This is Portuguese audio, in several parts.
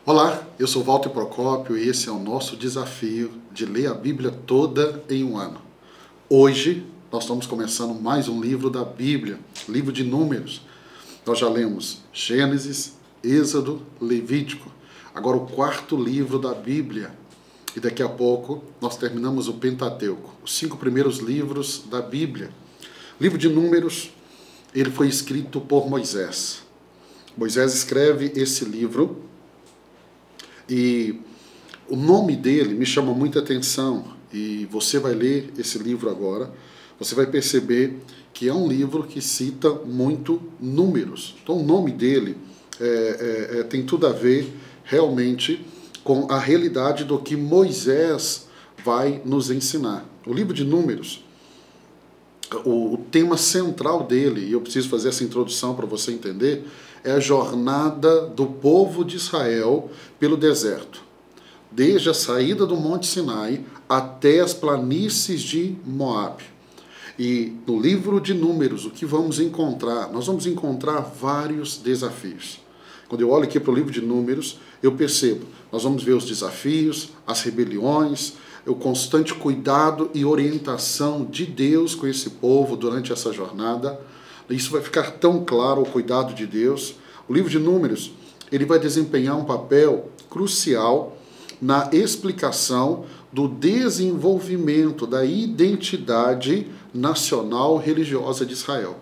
Olá, eu sou Walter Procópio e esse é o nosso desafio de ler a Bíblia toda em um ano. Hoje nós estamos começando mais um livro da Bíblia, livro de Números. Nós já lemos Gênesis, Êxodo, Levítico. Agora o quarto livro da Bíblia. E daqui a pouco nós terminamos o Pentateuco, os 5 primeiros livros da Bíblia. O livro de Números, ele foi escrito por Moisés. Moisés escreve esse livro e o nome dele me chama muita atenção. E você vai ler esse livro agora, você vai perceber que é um livro que cita muito números. Então o nome dele tem tudo a ver realmente com a realidade do que Moisés vai nos ensinar. O livro de Números, o tema central dele, e eu preciso fazer essa introdução para você entender, é a jornada do povo de Israel pelo deserto, desde a saída do Monte Sinai até as planícies de Moabe. E no livro de Números, o que vamos encontrar? Nós vamos encontrar vários desafios. Quando eu olho aqui para o livro de Números, eu percebo, nós vamos ver os desafios, as rebeliões, o constante cuidado e orientação de Deus com esse povo durante essa jornada. Isso vai ficar tão claro, o cuidado de Deus. O livro de Números, ele vai desempenhar um papel crucial na explicação do desenvolvimento da identidade nacional religiosa de Israel.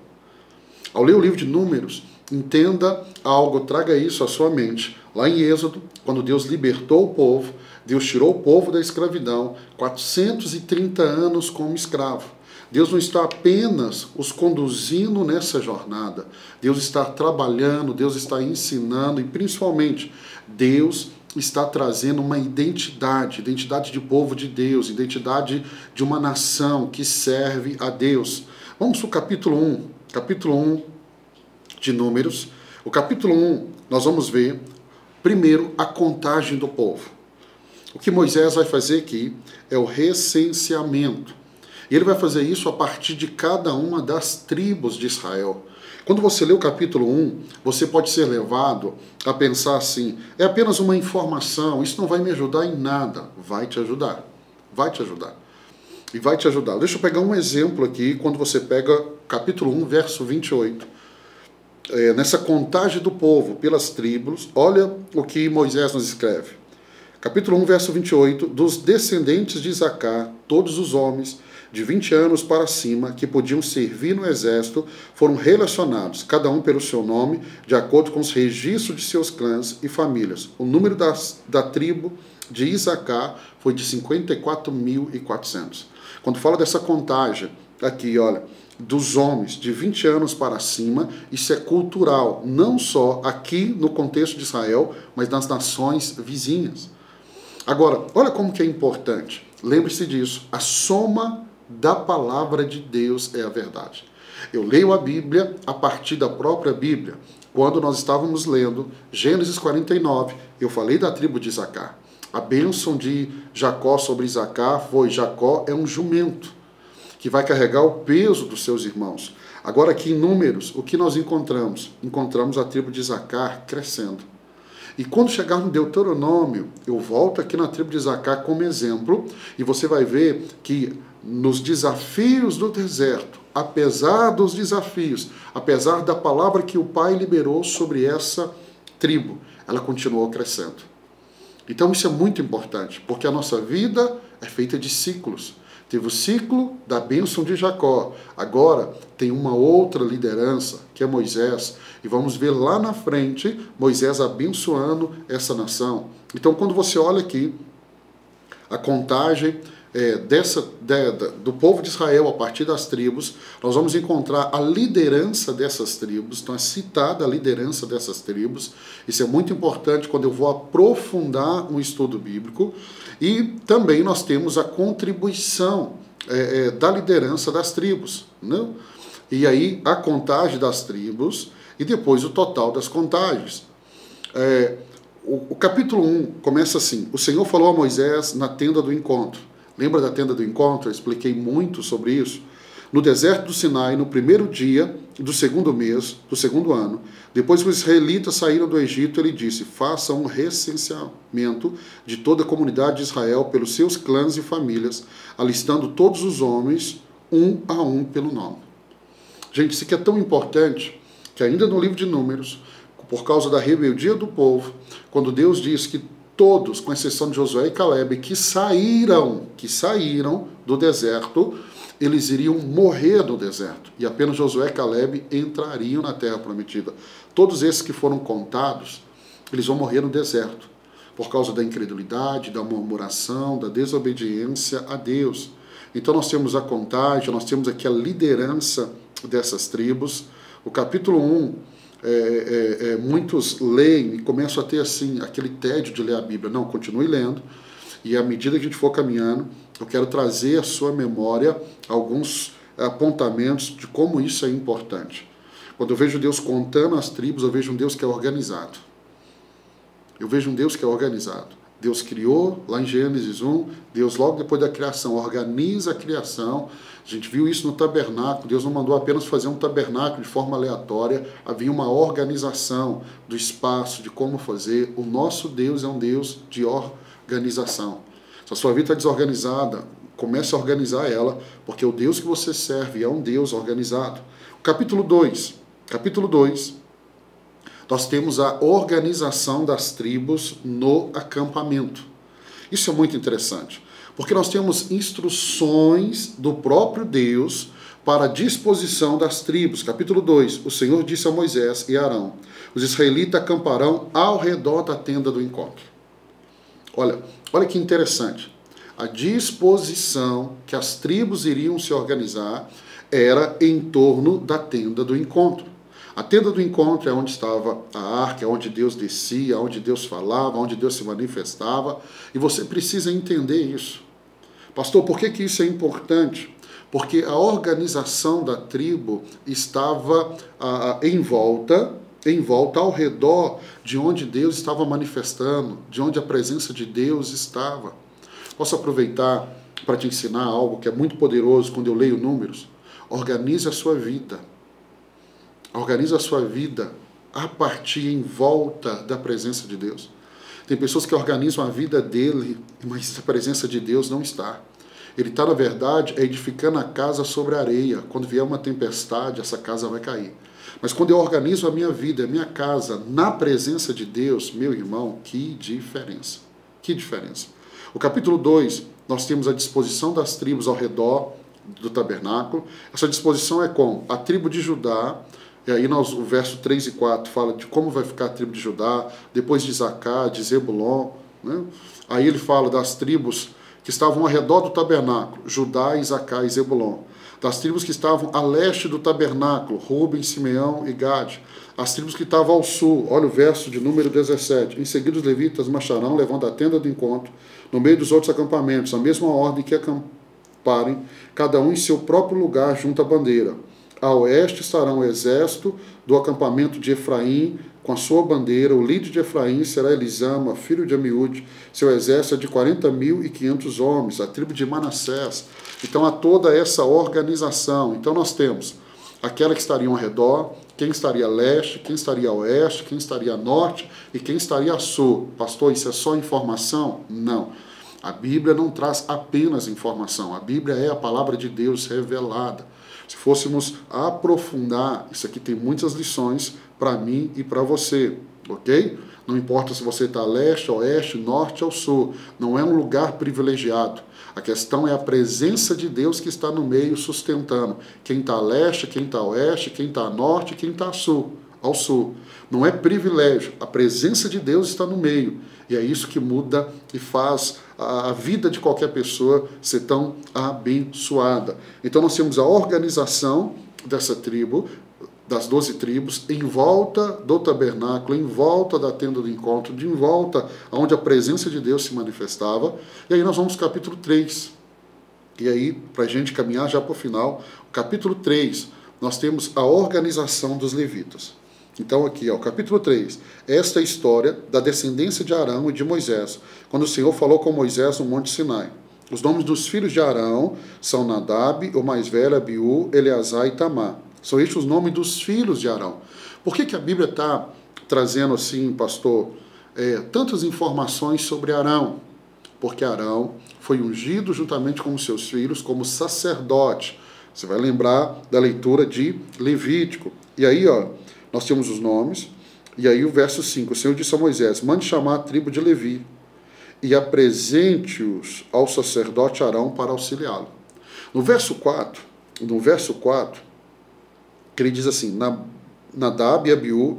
Ao ler o livro de Números, entenda algo, traga isso à sua mente. Lá em Êxodo, quando Deus libertou o povo, Deus tirou o povo da escravidão, 430 anos como escravo. Deus não está apenas os conduzindo nessa jornada. Deus está trabalhando, Deus está ensinando e principalmente Deus está trazendo uma identidade de povo de Deus, identidade de uma nação que serve a Deus. Vamos para o capítulo 1 de Números. O capítulo 1, nós vamos ver primeiro a contagem do povo. O que Moisés vai fazer aqui é o recenseamento. E ele vai fazer isso a partir de cada uma das tribos de Israel. Quando você lê o capítulo 1, você pode ser levado a pensar assim, é apenas uma informação, isso não vai me ajudar em nada. Vai te ajudar. Vai te ajudar. E vai te ajudar. Deixa eu pegar um exemplo aqui, quando você pega capítulo 1, verso 28. Nessa contagem do povo pelas tribos, olha o que Moisés nos escreve. Capítulo 1, verso 28, dos descendentes de Isacar, todos os homens de 20 anos para cima que podiam servir no exército foram relacionados, cada um pelo seu nome, de acordo com os registros de seus clãs e famílias. O número da tribo de Isacar foi de 54.400. Quando fala dessa contagem, aqui, olha, dos homens de 20 anos para cima, isso é cultural, não só aqui no contexto de Israel, mas nas nações vizinhas. Agora, olha como que é importante. Lembre-se disso. A soma da palavra de Deus é a verdade. Eu leio a Bíblia a partir da própria Bíblia. Quando nós estávamos lendo Gênesis 49, eu falei da tribo de Isacar. A bênção de Jacó sobre Isacar foi: Jacó é um jumento que vai carregar o peso dos seus irmãos. Agora aqui em Números, o que nós encontramos? Encontramos a tribo de Isacar crescendo. E quando chegar no Deuteronômio, eu volto aqui na tribo de Isacar como exemplo, e você vai ver que nos desafios do deserto, apesar dos desafios, apesar da palavra que o Pai liberou sobre essa tribo, ela continuou crescendo. Então isso é muito importante, porque a nossa vida é feita de ciclos. Teve o ciclo da bênção de Jacó. Agora tem uma outra liderança, que é Moisés. E vamos ver lá na frente Moisés abençoando essa nação. Então, quando você olha aqui a contagem do povo de Israel a partir das tribos, nós vamos encontrar a liderança dessas tribos. Então é citada a liderança dessas tribos. Isso é muito importante quando eu vou aprofundar um estudo bíblico. E também nós temos a contribuição da liderança das tribos, né? E aí a contagem das tribos e depois o total das contagens. O capítulo 1 começa assim: o Senhor falou a Moisés na tenda do encontro. Lembra da tenda do encontro? Eu expliquei muito sobre isso. no deserto do Sinai, no primeiro dia do segundo mês, do segundo ano, depois que os israelitas saíram do Egito, ele disse: façam um recenseamento de toda a comunidade de Israel pelos seus clãs e famílias, alistando todos os homens, um a um, pelo nome. Gente, isso aqui é tão importante que ainda no livro de Números, por causa da rebeldia do povo, quando Deus diz que todos, com exceção de Josué e Caleb, que saíram do deserto, eles iriam morrer no deserto. E apenas Josué e Caleb entrariam na terra prometida. Todos esses que foram contados, eles vão morrer no deserto, por causa da incredulidade, da murmuração, da desobediência a Deus. Então nós temos a contagem, nós temos aqui a liderança dessas tribos. O capítulo 1, muitos leem e começam a ter assim, aquele tédio de ler a Bíblia. Não, continue lendo. E à medida que a gente for caminhando, eu quero trazer à sua memória alguns apontamentos de como isso é importante. Quando eu vejo Deus contando as tribos, eu vejo um Deus que é organizado. Deus criou, lá em Gênesis 1, Deus logo depois da criação organiza a criação. A gente viu isso no tabernáculo. Deus não mandou apenas fazer um tabernáculo de forma aleatória, havia uma organização do espaço, de como fazer. O nosso Deus é um Deus de organização. Se a sua vida está desorganizada, comece a organizar ela, porque o Deus que você serve é um Deus organizado. Capítulo 2, nós temos a organização das tribos no acampamento. Isso é muito interessante, porque nós temos instruções do próprio Deus para a disposição das tribos. Capítulo 2, o Senhor disse a Moisés e Arão: os israelitas acamparão ao redor da tenda do encontro. Olha que interessante. A disposição que as tribos iriam se organizar era em torno da tenda do encontro. A tenda do encontro é onde estava a arca, é onde Deus descia, onde Deus falava, onde Deus se manifestava. E você precisa entender isso. Pastor, por que isso é importante? Porque a organização da tribo estava em volta ao redor de onde Deus estava manifestando, de onde a presença de Deus estava. Posso aproveitar para te ensinar algo que é muito poderoso quando eu leio Números? Organize a sua vida. Organize a sua vida a partir em volta da presença de Deus. Tem pessoas que organizam a vida dele, mas a presença de Deus não está. Ele está, na verdade, edificando a casa sobre a areia. Quando vier uma tempestade, essa casa vai cair. Mas quando eu organizo a minha vida, a minha casa, na presença de Deus, meu irmão, que diferença. Que diferença. O capítulo 2, nós temos a disposição das tribos ao redor do tabernáculo. Essa disposição é com a tribo de Judá, e aí o verso 3 e 4 fala de como vai ficar a tribo de Judá, depois de Isacar, de Zebulon, né? Aí ele fala das tribos que estavam ao redor do tabernáculo, Judá, Isacar e Zebulon. Das tribos que estavam a leste do tabernáculo, Ruben, Simeão e Gade. As tribos que estavam ao sul, olha o verso de número 17. Em seguida os levitas marcharão, levando a tenda do encontro, no meio dos outros acampamentos, a mesma ordem que acamparem, cada um em seu próprio lugar junto à bandeira. A oeste estarão o exército do acampamento de Efraim, com a sua bandeira. O líder de Efraim será Elisama, filho de Amiúde. Seu exército é de 40.500 homens. A tribo de Manassés. Então há toda essa organização. Então nós temos aquela que estaria ao redor, quem estaria a leste, quem estaria a oeste, quem estaria a norte e quem estaria a sul. Pastor, isso é só informação? Não. A Bíblia não traz apenas informação. A Bíblia é a palavra de Deus revelada. Se fôssemos aprofundar, isso aqui tem muitas lições para mim e para você, ok? Não importa se você está a leste, a oeste, norte ou sul. Não é um lugar privilegiado. A questão é a presença de Deus que está no meio sustentando. Quem está a leste, quem está a oeste, quem está a norte, quem está ao sul. Não é privilégio. A presença de Deus está no meio. E é isso que muda e faz a vida de qualquer pessoa ser tão abençoada. Então nós temos a organização dessa tribo, das 12 tribos, em volta do tabernáculo, em volta da tenda do encontro, em volta onde a presença de Deus se manifestava. E aí nós vamos para o capítulo 3. E aí, para a gente caminhar já para o final, o capítulo 3, nós temos a organização dos levitas. Então aqui, ó, capítulo 3, esta é a história da descendência de Arão e de Moisés, quando o Senhor falou com Moisés no Monte Sinai. Os nomes dos filhos de Arão são Nadab, o mais velho, Abiú, Eleazar e Itamar. São estes os nomes dos filhos de Arão. Por que a Bíblia está trazendo assim, pastor, tantas informações sobre Arão? Porque Arão foi ungido juntamente com os seus filhos como sacerdote. Você vai lembrar da leitura de Levítico. E aí, ó, nós temos os nomes. E aí o verso 5, o Senhor disse a Moisés, mande chamar a tribo de Levi e apresente-os ao sacerdote Arão para auxiliá-lo. No verso 4, que ele diz assim, Nadab e Abiú,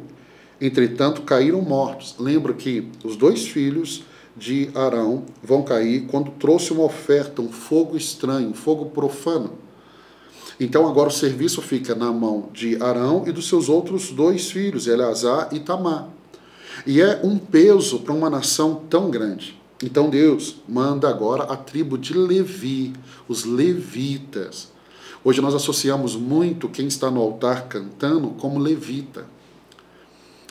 entretanto, caíram mortos. Lembra que os dois filhos de Arão vão cair quando trouxe uma oferta, um fogo estranho, um fogo profano. Então agora o serviço fica na mão de Arão e dos seus outros dois filhos, Eleazar e Itamar. E é um peso para uma nação tão grande. Então Deus manda agora a tribo de Levi, os levitas. Hoje nós associamos muito quem está no altar cantando como levita.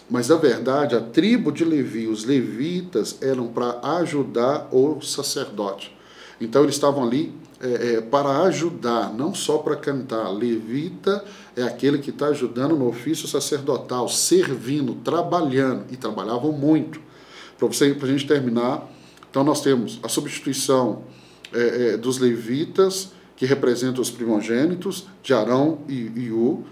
Mas, na verdade, a tribo de Levi, os levitas, eram para ajudar o sacerdote. Então, eles estavam ali para ajudar, não só para cantar. Levita é aquele que está ajudando no ofício sacerdotal, servindo, trabalhando, e trabalhavam muito. Para a gente terminar, então nós temos a substituição dos levitas, que representam os primogênitos, de Arão e Iú,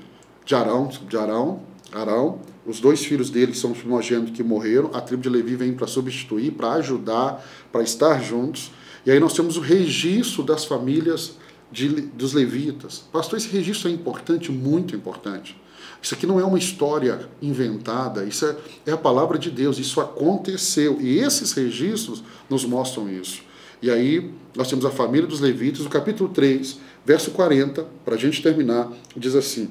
Arão, os dois filhos dele são os primogênitos que morreram, a tribo de Levi vem para substituir, para ajudar, para estar juntos. E aí nós temos o registro das famílias dos levitas. Pastor, esse registro é importante, muito importante. Isso aqui não é uma história inventada, isso é a palavra de Deus, isso aconteceu. E esses registros nos mostram isso. E aí nós temos a família dos levitas, no capítulo 3, verso 40, para a gente terminar, diz assim,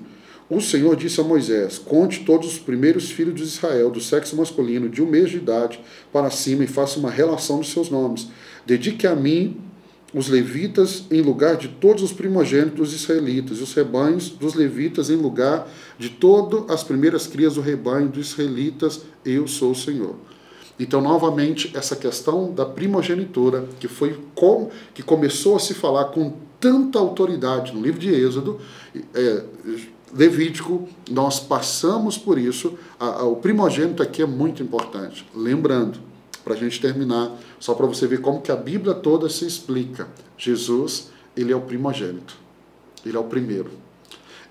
o Senhor disse a Moisés, conte todos os primeiros filhos de Israel, do sexo masculino, de 1 mês de idade para cima, e faça uma relação dos seus nomes. Dedique a mim os levitas em lugar de todos os primogênitos dos israelitas, e os rebanhos dos levitas em lugar de todas as primeiras crias do rebanho dos israelitas, eu sou o Senhor. Então, novamente, essa questão da primogenitura, que começou a se falar com tanta autoridade no livro de Êxodo, Levítico, nós passamos por isso. O primogênito aqui é muito importante. Lembrando, para a gente terminar, só para você ver como que a Bíblia toda se explica. Jesus, ele é o primogênito. Ele é o primeiro.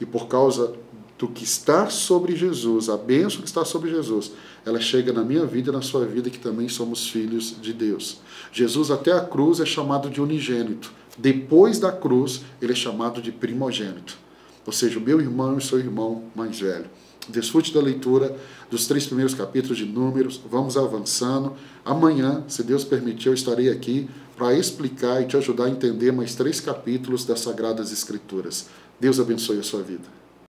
E por causa do que está sobre Jesus, a bênção que está sobre Jesus, ela chega na minha vida e na sua vida, que também somos filhos de Deus. Jesus até a cruz é chamado de unigênito. Depois da cruz, ele é chamado de primogênito. Ou seja, o meu irmão e o seu irmão mais velho. Desfrute da leitura dos 3 primeiros capítulos de Números. Vamos avançando. Amanhã, se Deus permitir, eu estarei aqui para explicar e te ajudar a entender mais 3 capítulos das Sagradas Escrituras. Deus abençoe a sua vida.